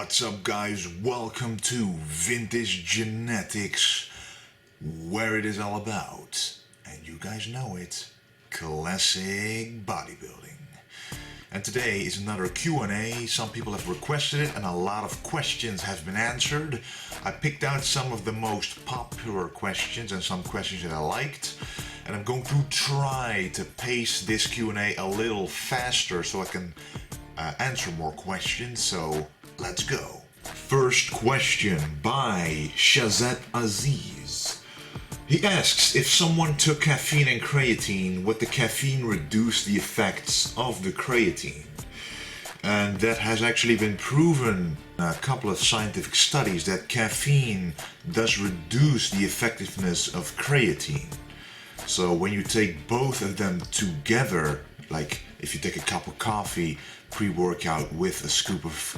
What's up, guys? Welcome to Vintage Genetics, where it is all about, and you guys know it, classic bodybuilding. And today is another Q&A. Some people have requested it and a lot of questions have been answered. I picked out some of the most popular questions and some questions that I liked, and I'm going to try to pace this Q&A a little faster so I can answer more questions. So let's go. First question by Shazet Aziz. He asks, if someone took caffeine and creatine, would the caffeine reduce the effects of the creatine? And that has actually been proven in a couple of scientific studies that caffeine does reduce the effectiveness of creatine. So when you take both of them together, like if you take a cup of coffee pre-workout with a scoop of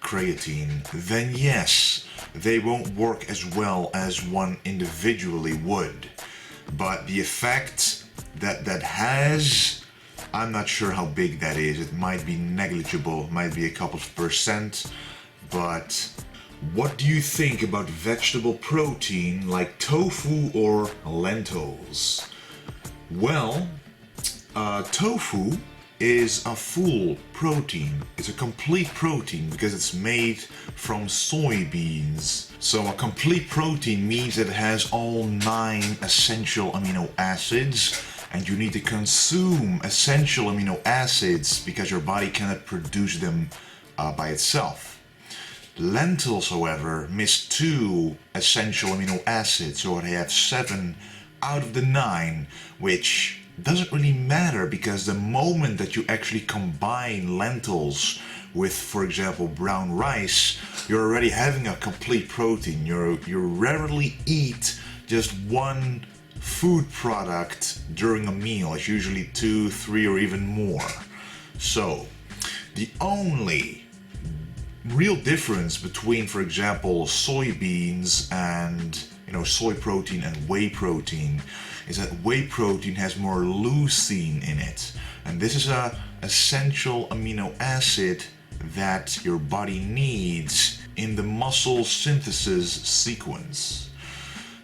creatine, then yes, they won't work as well as one individually would. But the effect that has, I'm not sure how big that is. It might be negligible, might be a couple of percent. But what do you think about vegetable protein like tofu or lentils? Well, tofu is a full protein. It's a complete protein because it's made from soybeans. So a complete protein means that it has all 9 essential amino acids, and you need to consume essential amino acids because your body cannot produce them by itself. Lentils, however, miss 2 essential amino acids, so they have 7 out of the 9, which doesn't really matter because the moment that you actually combine lentils with, for example, brown rice, you're already having a complete protein. You rarely eat just one food product during a meal. It's usually 2, 3, or even more. So the only real difference between, for example, soybeans and soy protein and whey protein is that whey protein has more leucine in it, and this is a essential amino acid that your body needs in the muscle synthesis sequence.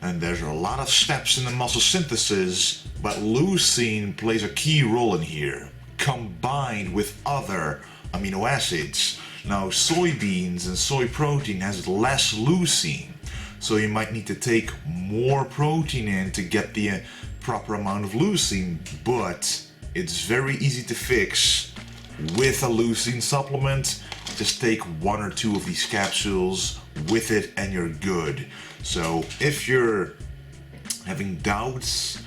And there's a lot of steps in the muscle synthesis, but leucine plays a key role in here, combined with other amino acids. Now, soybeans and soy protein has less leucine, so you might need to take more protein in to get the proper amount of leucine, but it's very easy to fix with a leucine supplement. Just take 1 or 2 of these capsules with it and you're good. So if you're having doubts,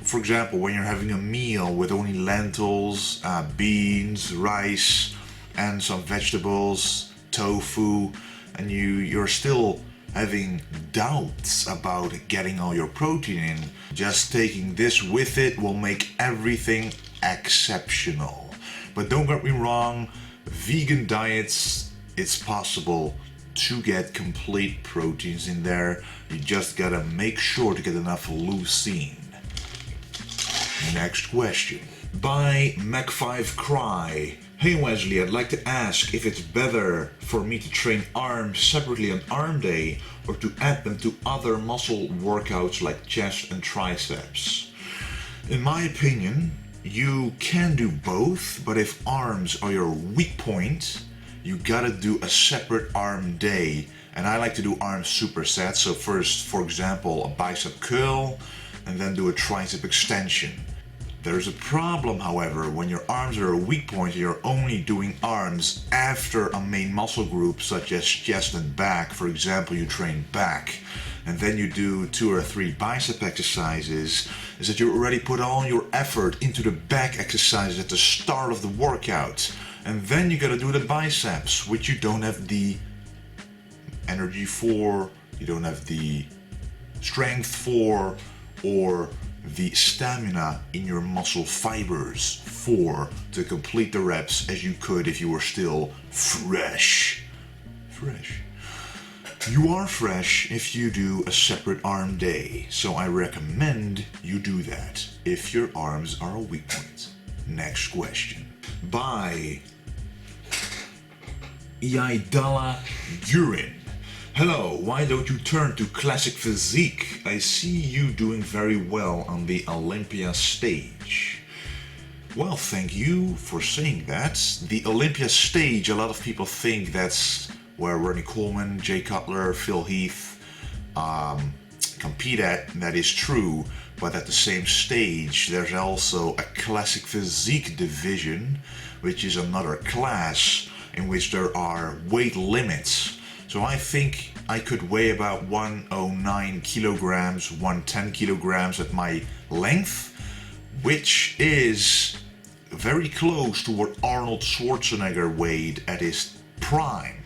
for example, when you're having a meal with only lentils, beans, rice, and some vegetables, tofu, and you're still having doubts about getting all your protein in, just taking this with it will make everything exceptional. But don't get me wrong, vegan diets, it's possible to get complete proteins in there. You just gotta make sure to get enough leucine. Next question by Mac5Cry. Hey Wesley, I'd like to ask if it's better for me to train arms separately on arm day or to add them to other muscle workouts like chest and triceps. In my opinion, you can do both, but if arms are your weak point, you gotta do a separate arm day. And I like to do arm supersets. So first, for example, a bicep curl, and then do a tricep extension. There's a problem, however, when your arms are a weak point and you're only doing arms after a main muscle group such as chest and back. For example, you train back and then you do 2 or 3 bicep exercises, is that you already put all your effort into the back exercises at the start of the workout. And then you gotta do the biceps, which you don't have the energy for, you don't have the strength for, or the stamina in your muscle fibers for to complete the reps as you could if you were still fresh. You are fresh if you do a separate arm day, so I recommend you do that if your arms are a weak point. Next question by Yaidala Gurin. Hello, why don't you turn to classic physique? I see you doing very well on the Olympia stage. Well, thank you for saying that. The Olympia stage, a lot of people think that's where Ronnie Coleman, Jay Cutler, Phil Heath compete at, and that is true, but at the same stage there's also a classic physique division, which is another class in which there are weight limits. So I think I could weigh about 109 kilograms, 110 kilograms at my length, which is very close to what Arnold Schwarzenegger weighed at his prime.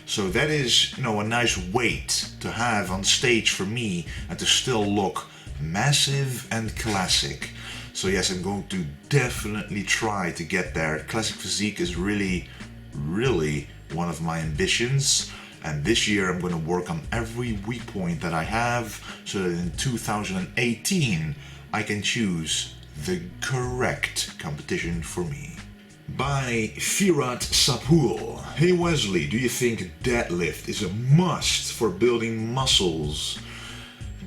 So that is, a nice weight to have on stage for me and to still look massive and classic. So yes, I'm going to definitely try to get there. Classic physique is really one of my ambitions. And this year I'm going to work on every weak point that I have so that in 2018 I can choose the correct competition for me. By Firat Sapul. Hey Wesley, do you think deadlift is a must for building muscles?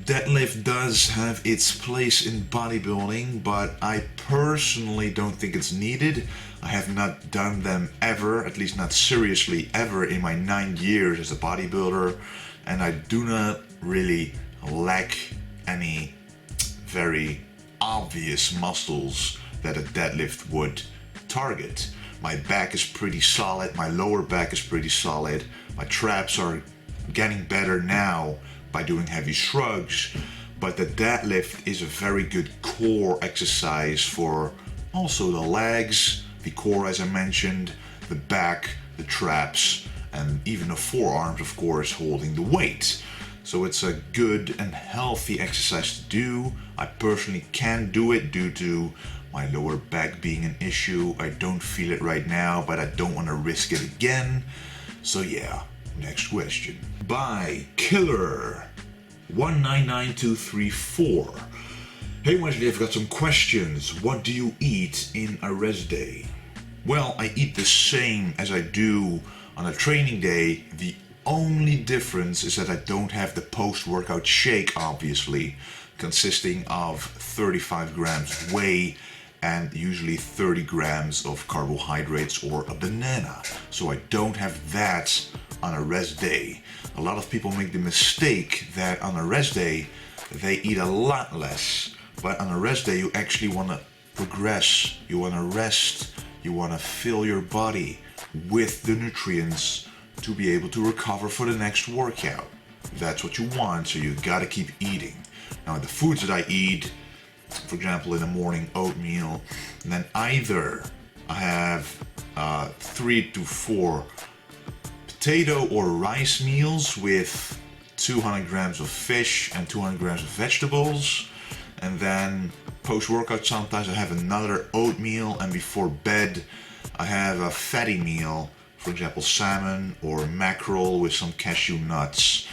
Deadlift does have its place in bodybuilding, but I personally don't think it's needed. I have not done them ever, at least not seriously ever, in my 9 years as a bodybuilder, and I do not really lack any very obvious muscles that a deadlift would target. My back is pretty solid, my lower back is pretty solid, my traps are getting better now by doing heavy shrugs, but the deadlift is a very good core exercise for also the legs, the core as I mentioned, the back, the traps, and even the forearms, of course, holding the weight. So it's a good and healthy exercise to do. I personally can do it due to my lower back being an issue. I don't feel it right now, but I don't want to risk it again. So yeah, next question. By Killer 199234. Hey Wesley, I've got some questions. What do you eat in a rest day? Well, I eat the same as I do on a training day. The only difference is that I don't have the post-workout shake, obviously, consisting of 35 grams whey and usually 30 grams of carbohydrates or a banana. So I don't have that on a rest day. A lot of people make the mistake that on a rest day they eat a lot less, but on a rest day you actually want to progress, you want to rest, you want to fill your body with the nutrients to be able to recover for the next workout. That's what you want, so you gotta keep eating. Now the foods that I eat, for example in the morning, oatmeal, and then either I have 3 to 4 potato or rice meals with 200 grams of fish and 200 grams of vegetables, and then post-workout sometimes I have another oatmeal, and before bed I have a fatty meal, for example salmon or mackerel with some cashew nuts,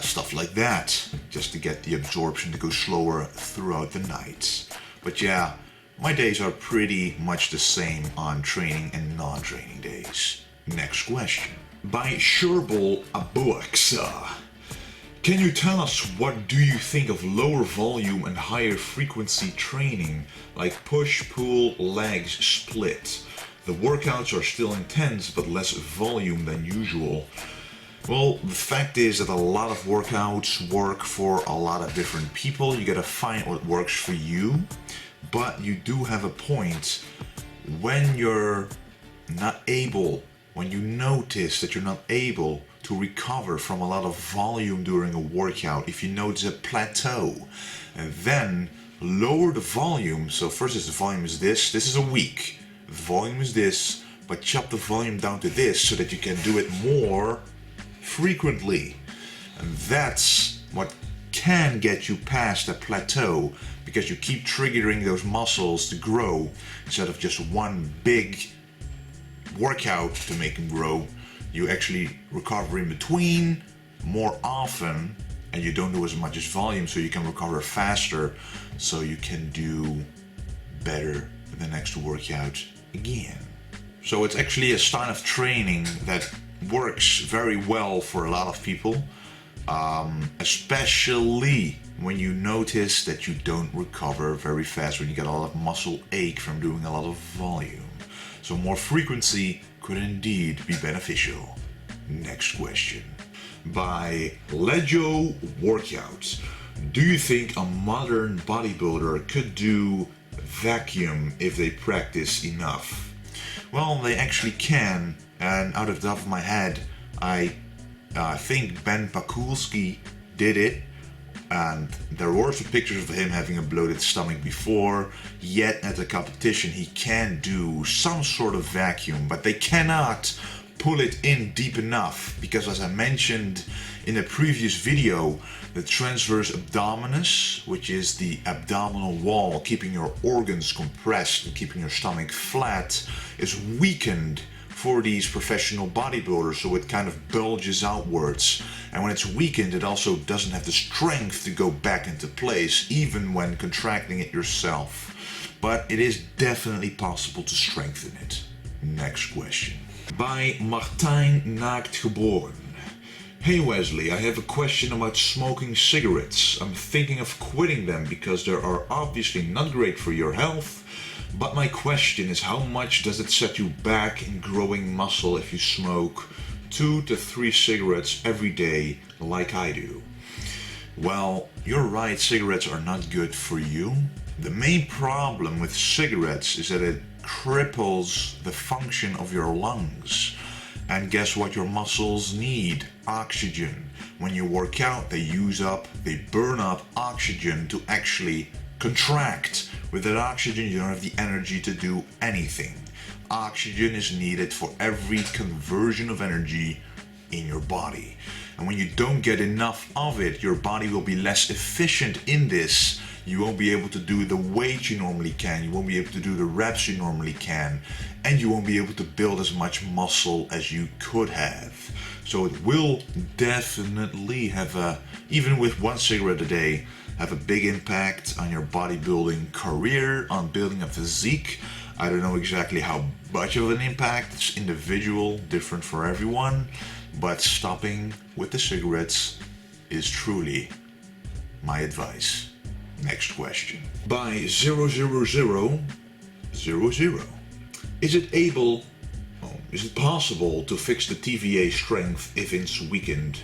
stuff like that, just to get the absorption to go slower throughout the night. But yeah, my days are pretty much the same on training and non-training days. Next question. By Sherbal Abuaksa. Can you tell us what do you think of lower volume and higher frequency training like push, pull, legs, split? The workouts are still intense but less volume than usual. Well, the fact is that a lot of workouts work for a lot of different people. You gotta find what works for you, but you do have a point. When you're not able, when you notice that you're not able to recover from a lot of volume during a workout, if you notice a plateau, and then lower the volume. So first is the volume is this is a week. The volume is this, but chop the volume down to this so that you can do it more frequently. And that's what can get you past a plateau, because you keep triggering those muscles to grow instead of just one big workout to make them grow. You actually recover in between more often, and you don't do as much as volume, so you can recover faster, so you can do better the next workout again. So it's actually a style of training that works very well for a lot of people, especially when you notice that you don't recover very fast, when you get a lot of muscle ache from doing a lot of volume. So more frequency could indeed be beneficial. Next question. By Leggio Workouts. Do you think a modern bodybuilder could do vacuum if they practice enough? Well, they actually can, and out of the top of my head, I think Ben Pakulski did it, and there were some pictures of him having a bloated stomach before, yet at the competition he can do some sort of vacuum, but they cannot pull it in deep enough, because as I mentioned in a previous video, the transverse abdominis, which is the abdominal wall keeping your organs compressed and keeping your stomach flat, is weakened for these professional bodybuilders, so it kind of bulges outwards, and when it's weakened it also doesn't have the strength to go back into place even when contracting it yourself, but it is definitely possible to strengthen it. Next question. By Martijn Naakt Geboren. Hey Wesley, I have a question about smoking cigarettes. I'm thinking of quitting them because they are obviously not great for your health, but my question is, how much does it set you back in growing muscle if you smoke 2 to 3 cigarettes every day like I do? Well, you're right, cigarettes are not good for you. The main problem with cigarettes is that it cripples the function of your lungs. And guess what your muscles need? Oxygen. When you work out, they burn up oxygen to actually contract. With that oxygen, you don't have the energy to do anything. Oxygen is needed for every conversion of energy in your body. And when you don't get enough of it, your body will be less efficient in this. You won't be able to do the weight you normally can, you won't be able to do the reps you normally can, and you won't be able to build as much muscle as you could have. So it will definitely have even with 1 cigarette a day, have a big impact on your bodybuilding career, on building a physique. I don't know exactly how much of an impact, it's individual, different for everyone, but stopping with the cigarettes is truly my advice. Next question. By 00000. Is it possible to fix the TVA strength if it's weakened?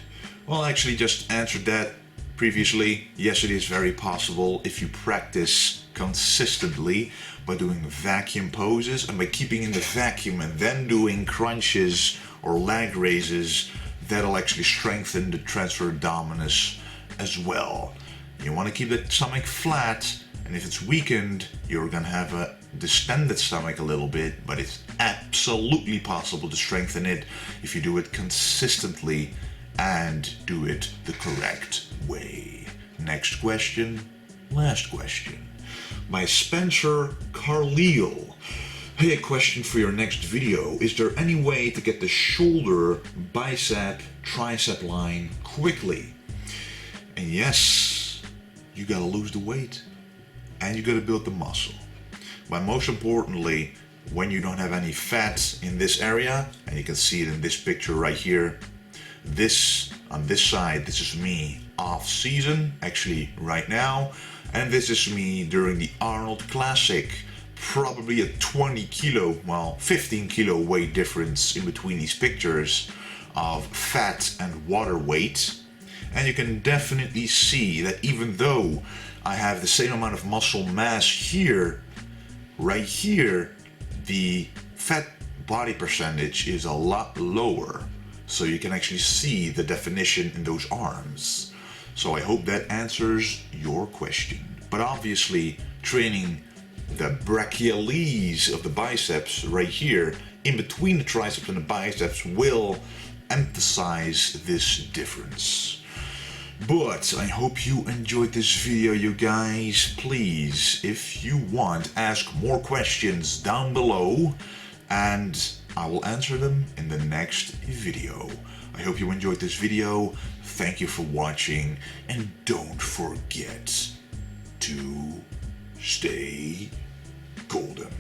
Well, I actually just answered that previously. Yes, it is very possible if you practice consistently by doing vacuum poses and by keeping in the vacuum and then doing crunches or leg raises. That'll actually strengthen the transverse abdominis as well. You want to keep the stomach flat, and if it's weakened, you're going to have a distended stomach a little bit, but it's absolutely possible to strengthen it if you do it consistently and do it the correct way. Next question, last question. By Spencer Carleal. Hey, a question for your next video. Is there any way to get the shoulder, bicep, tricep line quickly? And yes, you gotta lose the weight and you gotta build the muscle. But most importantly, when you don't have any fat in this area, and you can see it in this picture right here, on this side, this is me off season, actually right now, and this is me during the Arnold Classic. Probably a 15 kilo weight difference in between these pictures of fat and water weight. And you can definitely see that even though I have the same amount of muscle mass here, right here, the fat body percentage is a lot lower. So you can actually see the definition in those arms. So I hope that answers your question. But obviously, training the brachialis of the biceps right here, in between the triceps and the biceps, will emphasize this difference. But I hope you enjoyed this video, you guys. Please, if you want, ask more questions down below and I will answer them in the next video. I hope you enjoyed this video. Thank you for watching, and don't forget to stay golden.